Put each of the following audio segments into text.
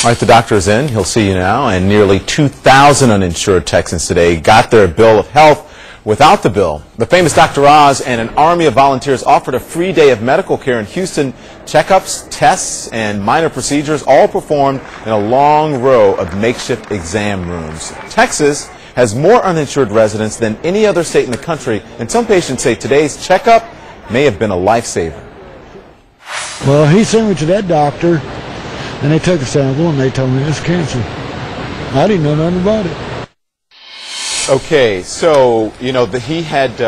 All right, the doctor is in. He'll see you now. And nearly 2,000 uninsured Texans today got their bill of health without the bill. The famous Dr. Oz and an army of volunteers offered a free day of medical care in Houston. Checkups, tests, and minor procedures all performed in a long row of makeshift exam rooms. Texas has more uninsured residents than any other state in the country, and some patients say today's checkup may have been a lifesaver. Well, he sent me to that doctor, and they took a sample, and they told me it was cancer. I didn't know nothing about it. Okay, so, you know, he had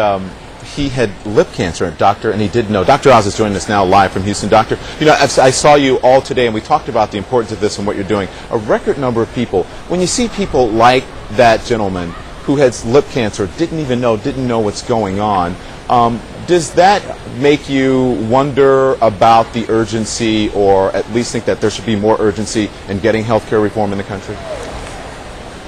lip cancer, doctor, and he didn't know. Dr. Oz is joining us now live from Houston. Doctor, you know, I saw you all today, and we talked about the importance of this and what you're doing. A record number of people. When you see people like that gentleman who has lip cancer, didn't know what's going on, does that make you wonder about the urgency, or at least think that there should be more urgency in getting health care reform in the country?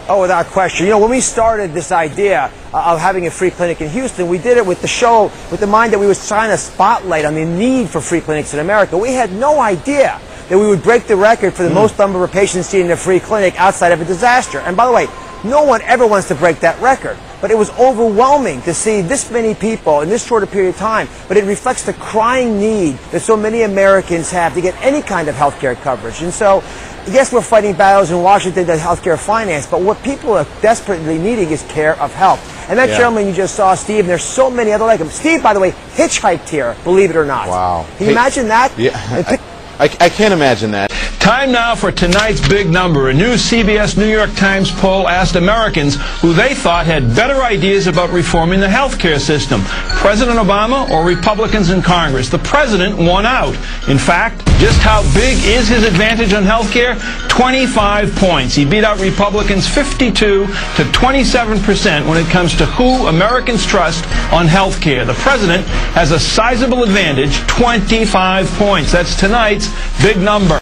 Oh, without question. You know, when we started this idea of having a free clinic in Houston, we did it with the mind that we was trying to spotlight on the need for free clinics in America. We had no idea that we would break the record for the most number of patients seen in a free clinic outside of a disaster. And by the way, no one ever wants to break that record. But it was overwhelming to see this many people in this short a period of time. But it reflects the crying need that so many Americans have to get any kind of health care coverage. And so, yes, we're fighting battles in Washington to healthcare finance, but what people are desperately needing is care of health. And that gentleman you just saw, Steve, and there's so many other like him. Steve, by the way, hitchhiked here, believe it or not. Wow. Can you imagine that? Yeah, I can't imagine that. Time now for tonight's big number. A new CBS New York Times poll asked Americans who they thought had better ideas about reforming the health care system. President Obama or Republicans in Congress? The president won out. In fact, just how big is his advantage on health care? 25 points. He beat out Republicans 52 to 27% when it comes to who Americans trust on health care. The president has a sizable advantage, 25 points. That's tonight's big number.